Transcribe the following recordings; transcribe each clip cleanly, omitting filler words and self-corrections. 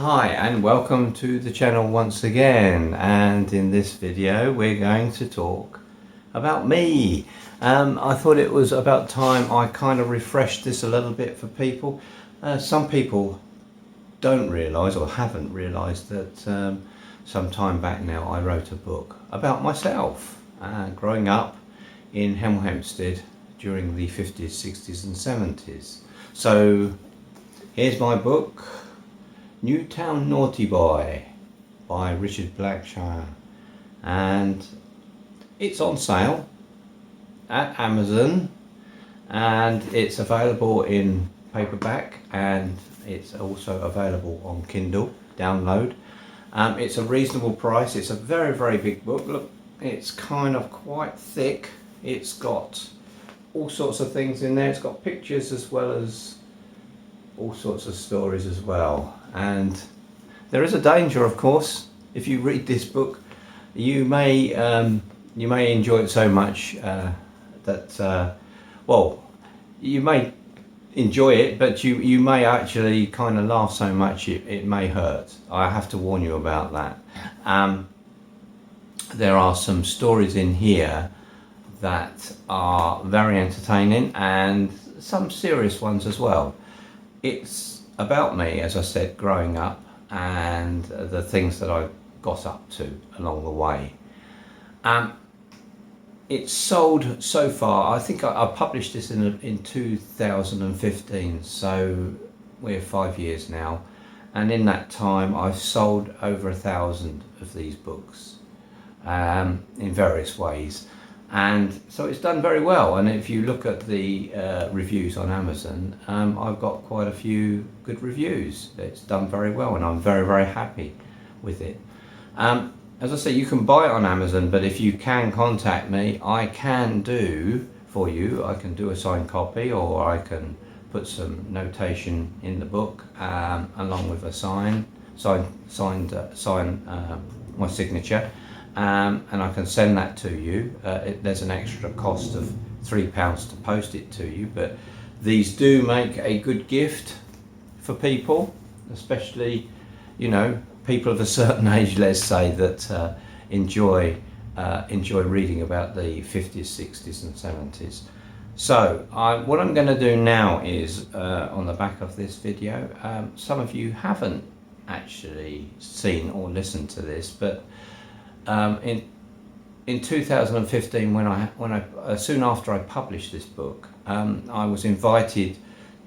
Hi and welcome to the channel once again, and in this video we're going to talk about me. I thought it was about time I kind of refreshed this a little bit for people. Some people don't realise or haven't realised that some time back now I wrote a book about myself growing up in Hemel Hempstead during the 50s, 60s and 70s. So here's my book, Newtown Naughty Boy by Richard Blackshire, and it's on sale at Amazon, and it's available in paperback and it's also available on Kindle download. It's a reasonable price. It's a very big book. Look, it's kind of quite thick. It's got all sorts of things in there. It's got pictures as well as all sorts of stories as well. And there is a danger, of course, if you read this book, you may enjoy it so much that well, you may enjoy it, but you may actually kind of laugh so much it may hurt. I have to warn you about that. There are some stories in here that are very entertaining and some serious ones as well. It's about me, as I said, growing up and the things that I got up to along the way. It's sold so far. I think I published this in 2015, so we're 5 years now, and in that time I've sold over 1,000 of these books in various ways. And so it's done very well, and if you look at the reviews on Amazon, I've got quite a few good reviews. It's done very well and I'm very happy with it. As I say, you can buy it on Amazon, but if you can contact me, I can do for you. I can do a signed copy, or I can put some notation in the book along with a my signature. And I can send that to you. There's an extra cost of £3 to post it to you, but these do make a good gift for people, especially, you know, people of a certain age, let's say, that enjoy reading about the 50s, 60s and 70s. So what I'm going to do now is, on the back of this video, some of you haven't actually seen or listened to this, but in 2015, when I soon after I published this book, I was invited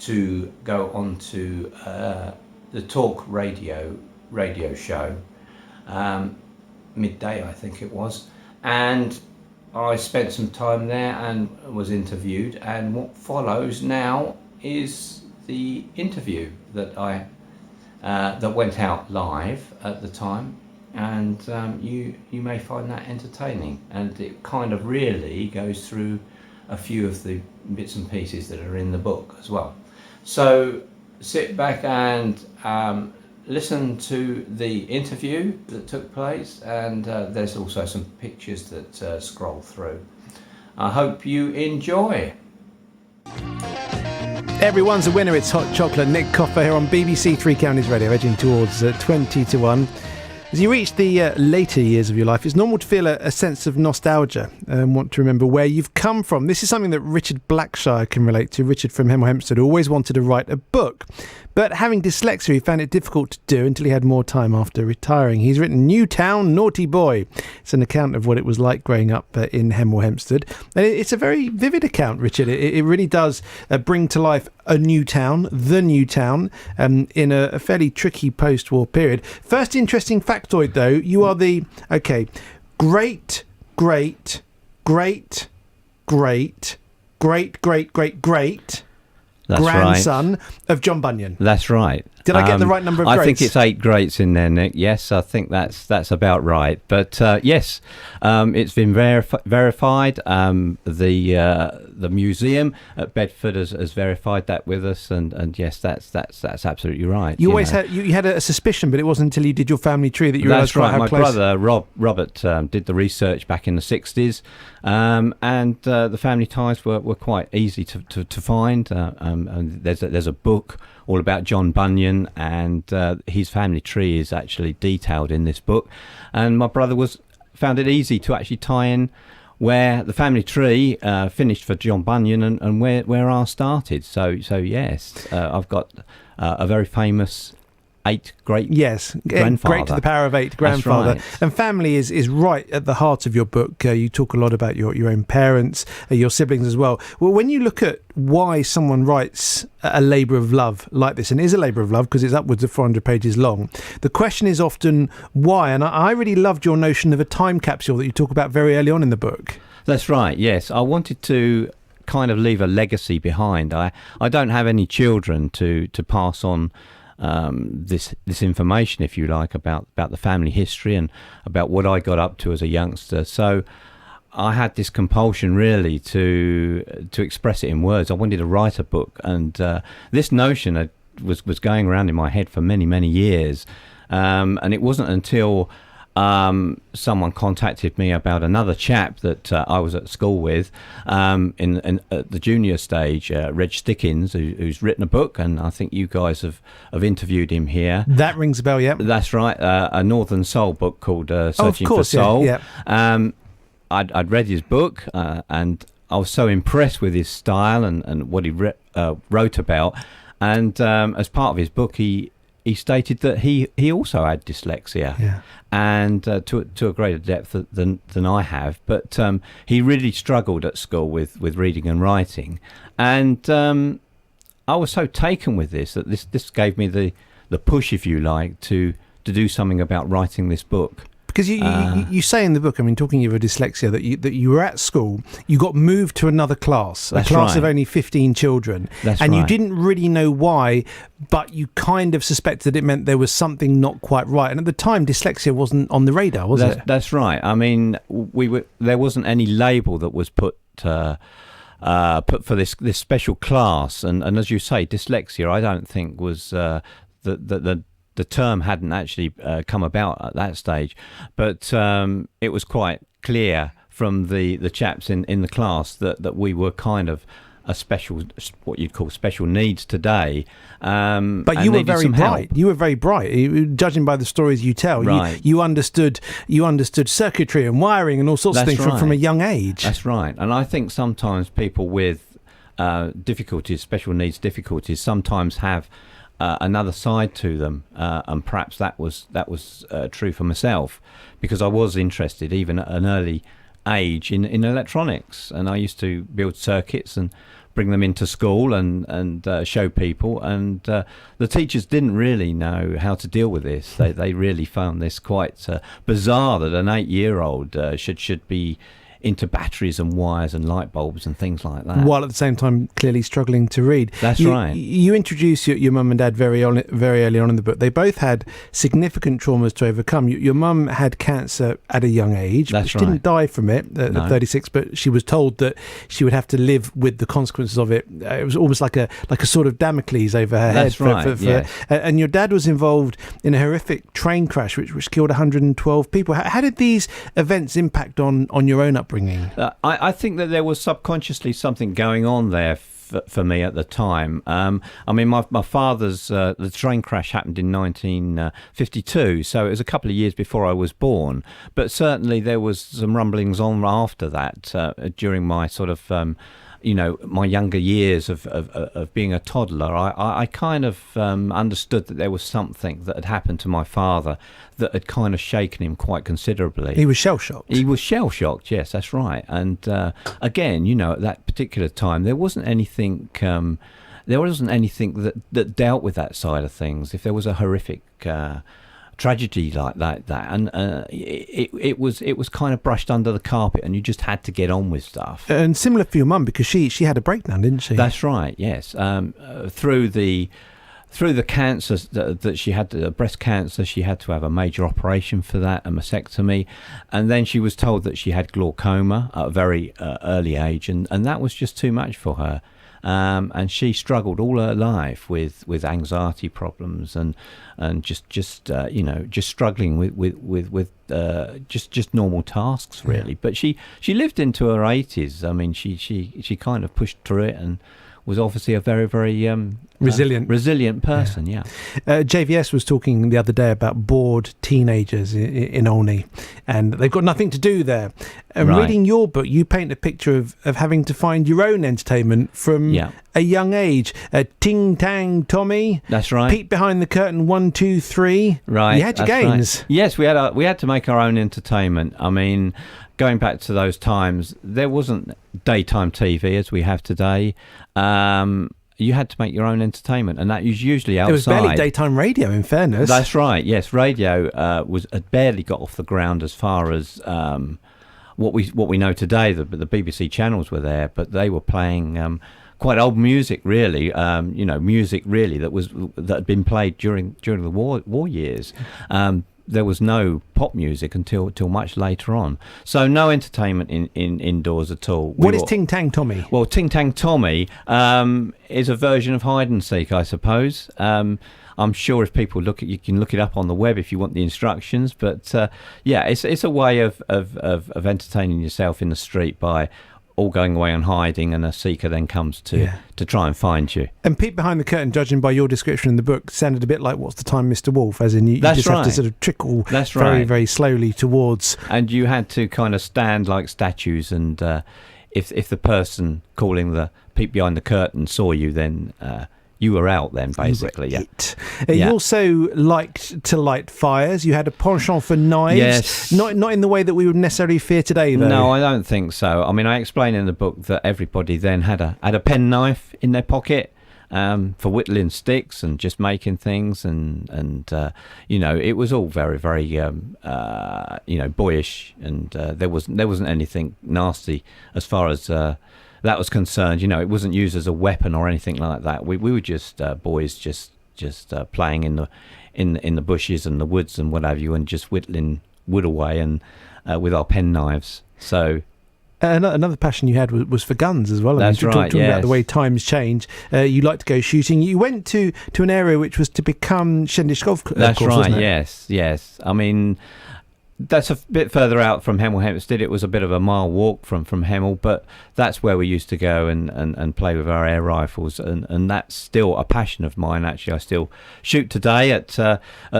to go on to the talk radio show, midday I think it was, and I spent some time there and was interviewed, and what follows now is the interview that that went out live at the time. And you may find that entertaining, and it kind of really goes through a few of the bits and pieces that are in the book as well. So sit back and listen to the interview that took place, and there's also some pictures that scroll through. I hope you enjoy. Everyone's a winner. It's Hot Chocolate. Nick Coffer here on BBC Three Counties Radio, edging towards 20 to 1. As you reach the later years of your life, it's normal to feel a sense of nostalgia and want to remember where you've come from. This is something that Richard Blackshire can relate to. Richard from Hemel Hempstead always wanted to write a book, but having dyslexia, he found it difficult to do until he had more time after retiring. He's written Newtown Naughty Boy. It's an account of what it was like growing up in Hemel Hempstead. And it's a very vivid account, Richard. It really does bring to life a new town, the new town, in a fairly tricky post-war period. First interesting factoid, though, you are the, great That's grandson right. of John Bunyan. That's right. Did I get the right number of greats? I think it's 8 greats in there, Nick. Yes, I think that's about right. But yes, it's been verified. The museum at Bedford has verified that with us, and yes, that's absolutely right. You always had a suspicion, but it wasn't until you did your family tree that you realised that's right. How My close... brother Robert did the research back in the 60s, and the family ties were quite easy to find. And there's a book all about John Bunyan. Italian, and his family tree is actually detailed in this book. And my brother found it easy to actually tie in where the family tree finished for John Bunyan and where ours started. So yes, I've got a very famous great grandfather. Great to the power of 8 grandfather. That's right. And family is right at the heart of your book. You talk a lot about your own parents, your siblings as well. Well, when you look at why someone writes a labour of love like this, and it is a labour of love because it's upwards of 400 pages long, the question is often why. And I really loved your notion of a time capsule that you talk about very early on in the book. That's right, yes. I wanted to kind of leave a legacy behind. I don't have any children to pass on this information, if you like, about the family history and about what I got up to as a youngster. So I had this compulsion really to express it in words. I wanted to write a book, and this notion was going around in my head for many years, and it wasn't until someone contacted me about another chap that I was at school with in at the junior stage, Reg Stickins, who's written a book, and I think you guys have interviewed him here. That rings a bell, yeah. That's right, a Northern Soul book called Searching for Soul. Yeah. I'd read his book, and I was so impressed with his style and what he wrote about, and as part of his book he stated that he also had dyslexia, and to a greater depth than I have. But he really struggled at school with reading and writing, and I was so taken with this that this gave me the push, if you like, to do something about writing this book. Because you say in the book, I mean, talking of your dyslexia, that you were at school, you got moved to another class, a class of only 15 children, and you didn't really know why, but you kind of suspected it meant there was something not quite right. And at the time, dyslexia wasn't on the radar, was it? That's right. I mean, there wasn't any label that was put for this special class, and as you say, dyslexia, I don't think was the term hadn't actually come about at that stage, but it was quite clear from the chaps in the class that we were kind of a special, what you'd call special needs today. But you were very bright. You were very bright, judging by the stories you tell. Right. You understood circuitry and wiring and all sorts of things from a young age. That's right. And I think sometimes people with difficulties, special needs difficulties, sometimes have another side to them, and perhaps that was true for myself, because I was interested even at an early age in electronics, and I used to build circuits and bring them into school and show people, and the teachers didn't really know how to deal with this. They really found this quite bizarre that an 8-year-old should be into batteries and wires and light bulbs and things like that, while at the same time clearly struggling to read. That's right. You introduce your mum and dad very early on in the book. They both had significant traumas to overcome. Your mum had cancer at a young age. That's she right. didn't die from it at 36, but she was told that she would have to live with the consequences of it. It was almost like a sort of Damocles over her head. That's right. Yes. And your dad was involved in a horrific train crash which killed 112 people. How did these events impact on your own upbringing? I think that there was subconsciously something going on there for me at the time. I mean, my father's the train crash happened in 1952, so it was a couple of years before I was born. But certainly there was some rumblings on after that during my sort of my younger years of being a toddler. I kind of understood that there was something that had happened to my father that had kind of shaken him quite considerably. He was shell-shocked. He was shell-shocked, yes, that's right. And again, at that particular time, there wasn't anything that dealt with that side of things. If there was a horrific tragedy like that, and it was kind of brushed under the carpet, and you just had to get on with stuff. And similar for your mum, because she had a breakdown, didn't she? That's right, yes. Through the cancer that she had, breast cancer, she had to have a major operation for that, a mastectomy, and then she was told that she had glaucoma at a very early age, and that was just too much for her. And she struggled all her life with anxiety problems and just struggling with just normal tasks, really. Yeah. But she lived into her 80s. I mean, she kind of pushed through it and was obviously a very, very resilient person. Yeah. JVS was talking the other day about bored teenagers in Olney, and they've got nothing to do there. And reading your book, you paint a picture of having to find your own entertainment from a young age. Ting, Tang, Tommy. That's right. Peek behind the curtain, 1, 2, 3. Right. You had your games. Right. Yes, we had to make our own entertainment. I mean, going back to those times, there wasn't daytime TV as we have today. You had to make your own entertainment, and that was usually outside. There was barely daytime radio, in fairness. That's right. Yes, radio had barely got off the ground as far as what we know today. The BBC channels were there, but they were playing quite old music, really. Music really that had been played during the war years. There was no pop music until much later on. So no entertainment in indoors at all. What is Ting Tang Tommy? Well, Ting Tang Tommy is a version of hide and seek, I suppose. I'm sure if people you can look it up on the web if you want the instructions. But it's a way of entertaining yourself in the street by all going away and hiding, and a seeker then comes to try and find you. And peek behind the curtain, judging by your description in the book, sounded a bit like What's the Time, Mr. Wolf, as in you just have to sort of trickle very, very slowly towards. And you had to kind of stand like statues, and if the person calling the peek behind the curtain saw you, then you were out then, basically. You also liked to light fires. You had a penchant for knives. Yes. Not in the way that we would necessarily fear today, though. No, I don't think so. I mean, I explain in the book that everybody then had a penknife in their pocket for whittling sticks and just making things, and it was all very, very boyish, and there wasn't anything nasty as far as that was concerned. It wasn't used as a weapon or anything like that. We were just boys just playing in the bushes and the woods and what have you, and just whittling wood away and with our pen knives. So another passion you had was for guns as well. That's right. Talking about the way times change. You like to go shooting. You went to an area which was to become Shendish Golf Course. That's right. Wasn't it? Yes. I mean, that's a bit further out from Hemel Hempstead. It was a bit of a mile walk from Hemel, but that's where we used to go and play with our air rifles, and that's still a passion of mine. Actually, I still shoot today at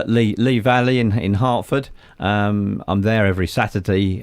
Lee Valley in Hertford. I'm there every Saturday,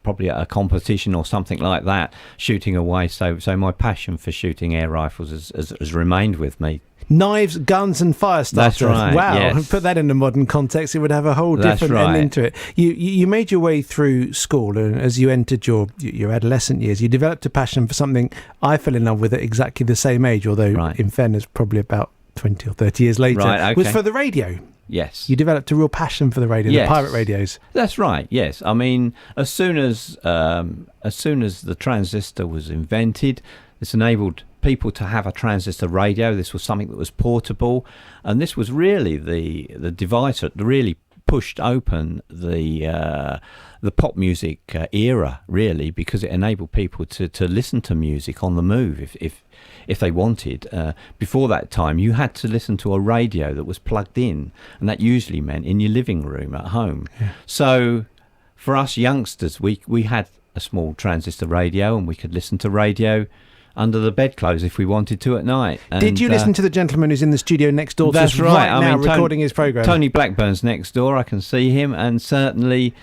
probably at a competition or something like that, shooting away. So my passion for shooting air rifles has remained with me. Knives, guns, and fire starters. That's right. Wow! Yes. Put that in a modern context, it would have a whole different end to it. You made your way through school, and as you entered your adolescent years, you developed a passion for something I fell in love with at exactly the same age. Although, in fairness, probably about 20 or 30 years later, was for the radio. Yes. You developed a real passion for the radio, the pirate radios. That's right. Yes. I mean, as soon as the transistor was invented, this enabled people to have a transistor radio. This was something that was portable, and this was really the device that really pushed open the pop music era, really, because it enabled people to listen to music on the move if they wanted. Before that time, you had to listen to a radio that was plugged in, and that usually meant in your living room at home. Yeah. So for us youngsters, we had a small transistor radio, and we could listen to radio under the bedclothes if we wanted to at night. And, did you listen to the gentleman who's in the studio next door? That's right. Now recording his programme. Tony Blackburn's next door. I can see him, and certainly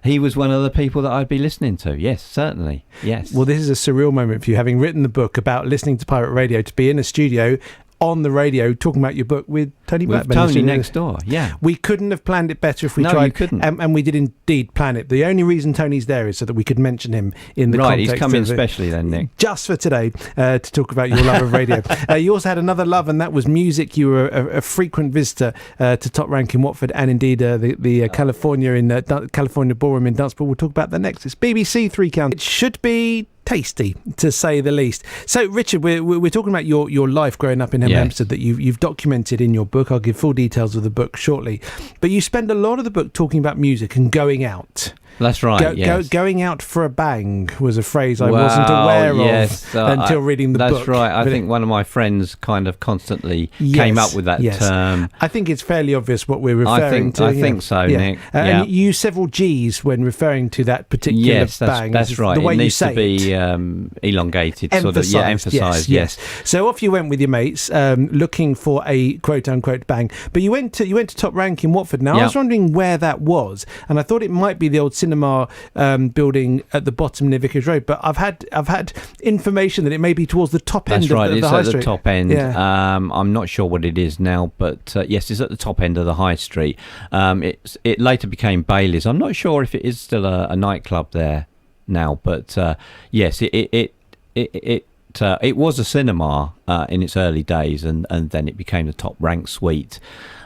he was one of the people that I'd be listening to. Yes, certainly. Yes. Well, this is a surreal moment for you, having written the book about listening to pirate radio, to be in a studio on the radio talking about your book with Tony Blackburn. With Tony next door, yeah. We couldn't have planned it better if we tried. No, you couldn't. And we did indeed plan it. The only reason Tony's there is so that we could mention him in the context. Right, he's come in specially then, Nick. Just for today, to talk about your love of radio. You also had another love, and that was music. You were a frequent visitor to Top Rank in Watford, and indeed the California Ballroom in Dunstable. We'll talk about that next. It's BBC Three Counties. It should be tasty, to say the least. So, Richard, we're talking about your life growing up in Hempstead that you've documented in your book. I'll give full details of the book shortly. But you spend a lot of the book talking about music and going out. That's right. Yes. Going out for a bang was a phrase I wasn't aware of until reading the book. That's right. I think one of my friends kind of constantly came up with that term. I think it's fairly obvious what we're referring to. I think so, Nick. And you use several G's when referring to that particular bang. That's right. The way it needs you say to be elongated, emphasised. Yes. So off you went with your mates, looking for a quote-unquote bang. But you went to Top Rank in Watford. Now, I was wondering where that was, and I thought it might be the old cinema building at the bottom near Vicarage Road. But I've had information that it may be towards the top end of the high street. That's right. It's at the top end. Yeah. I'm not sure what it is now, but yes, it's at the top end of the high street. It later became Bailey's. I'm not sure if it is still a nightclub there now, but yes, it was a cinema in its early days, and then it became the Top Rank Suite,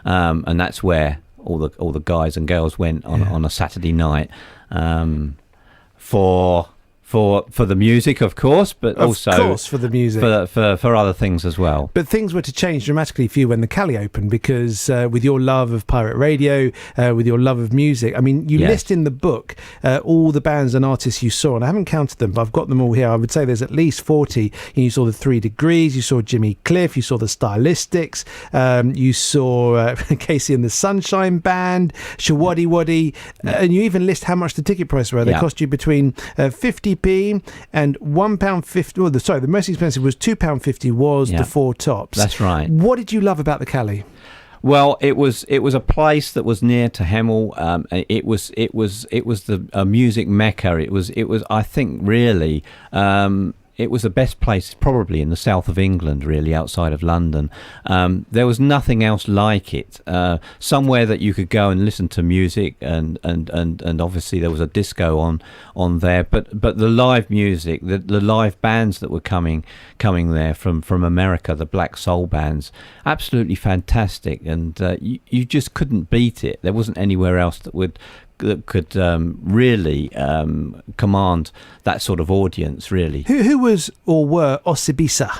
and that's where all the guys and girls went on a Saturday night for the music, of course, but also for the music, for other things as well. But things were to change dramatically for you when the Cali opened, because with your love of pirate radio, with your love of music, I mean, you list in the book all the bands and artists you saw, and I haven't counted them, but I've got them all here. I would say there's at least 40. You saw the 3 Degrees, you saw Jimmy Cliff, you saw the Stylistics, you saw Casey and the Sunshine Band, Shawaddy Waddy, and you even list how much the ticket price were. They cost you between 50p and £1.50. Well, the most expensive was £2.50. Was the 4 tops. That's right. What did you love about the Cali? Well, it was a place that was near to Hemel. It was the music mecca. It was I think really. It was the best place probably in the south of England, really, outside of London. There was nothing else like it. Somewhere that you could go and listen to music, and obviously there was a disco on there. But the live music, the live bands that were coming there from America, the black soul bands, absolutely fantastic. And you just couldn't beat it. There wasn't anywhere else that could really command that sort of audience, really. Who was or were Osibisa?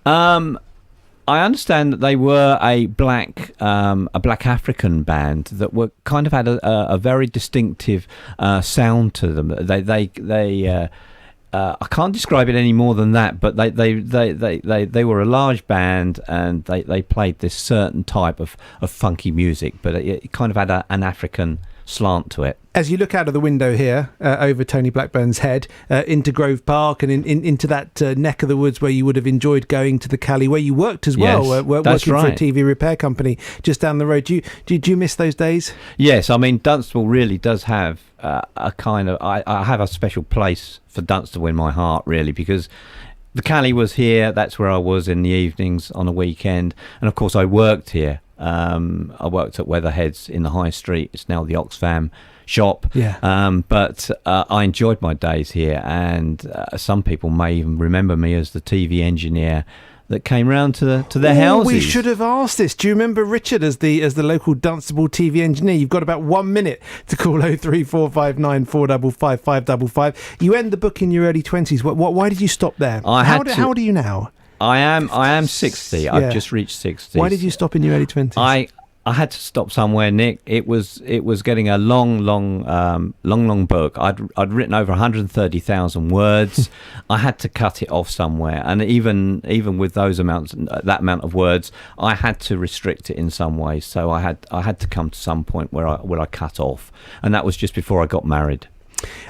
I understand that they were a black African band that were kind of had a very distinctive sound to them. They I can't describe it any more than that, but they were a large band, and they played this certain type of funky music, but it kind of had an African slant to it. As you look out of the window here, over Tony Blackburn's head, into Grove Park and into that neck of the woods where you would have enjoyed going to the Cali, where you worked as well, working for a TV repair company just down the road. Do you miss those days? Yes, I mean, Dunstable really does have a kind of... I have a special place for Dunstable in my heart, really, because the Cali was here. That's where I was in the evenings on a weekend. And, of course, I worked here. I worked at Weatherheads in the High Street. It's now the Oxfam shop. But I enjoyed my days here, and some people may even remember me as the TV engineer that came round to their houses. We should have asked this. Do you remember Richard as the local Dunstable TV engineer? You've got about 1 minute to call 03459 455 555. You end the book in your early 20s. Why did you stop there? How old are you now? I am 60. Yeah. I've just reached 60. Why did you stop in your early 20s? I had to stop somewhere, Nick. It was getting a long book. I'd written over 130,000 words. I had to cut it off somewhere, and even with that amount of words, I had to restrict it in some way. So I had to come to some point where I cut off, and that was just before I got married.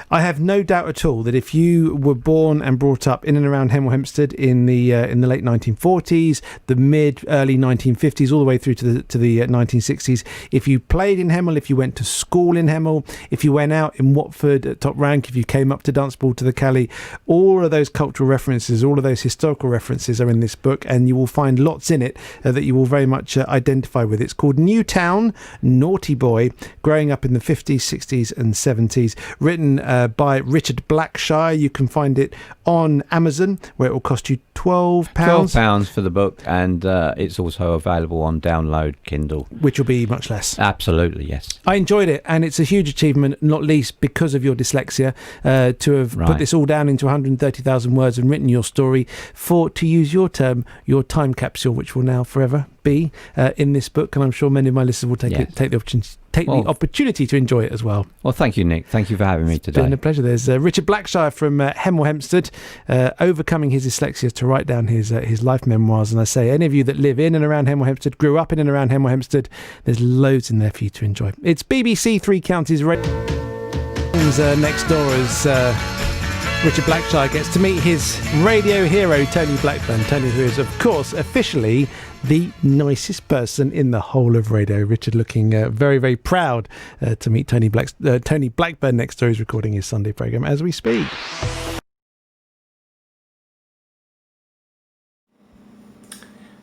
I have no doubt at all that if you were born and brought up in and around Hemel Hempstead in the late 1940s, the early 1950s, all the way through to the 1960s, if you played in Hemel, if you went to school in Hemel, if you went out in Watford at Top Rank, if you came up to Dunstable to the Cali, all of those cultural references, all of those historical references are in this book, and you will find lots in it that you will very much identify with. It's called Newtown, Naughty Boy, growing up in the 50s, 60s and 70s, written by Richard Blackshire. You can find it on Amazon, where it will cost you £12. £12 for the book, and it's also available on download Kindle, which will be much less. Absolutely, yes. I enjoyed it, and it's a huge achievement, not least because of your dyslexia, to have put this all down into 130,000 words and written your story for, to use your term, your time capsule, which will now forever be in this book. And I'm sure many of my listeners will take take Well, the opportunity to enjoy it as well. Well, thank you, Nick. Thank you for having me today. It's been a pleasure. There's Richard Blackshire from Hemel Hempstead, overcoming his dyslexia to write down his life memoirs. And I say, any of you that live in and around Hemel Hempstead, grew up in and around Hemel Hempstead, there's loads in there for you to enjoy. It's BBC Three Counties Radio. Next door as Richard Blackshire gets to meet his radio hero, Tony Blackburn. Tony, who is, of course, officially the nicest person in the whole of radio. Richard looking very, very proud to meet Tony Blackburn next door. He's recording his Sunday programme as we speak.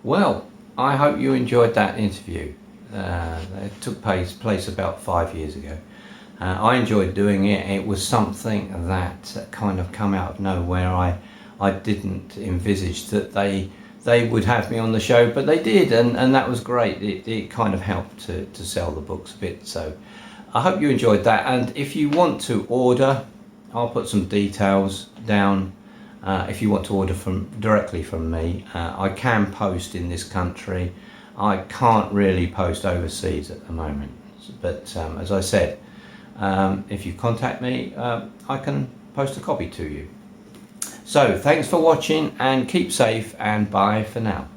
Well, I hope you enjoyed that interview. It took place about 5 years ago. I enjoyed doing it. It was something that kind of come out of nowhere. I didn't envisage that they would have me on the show, but they did, and that was great. It kind of helped to sell the books a bit. So I hope you enjoyed that. And if you want to order, I'll put some details down. If you want to order directly from me, I can post in this country. I can't really post overseas at the moment, but as I said, if you contact me, I can post a copy to you. So thanks for watching, and keep safe, and bye for now.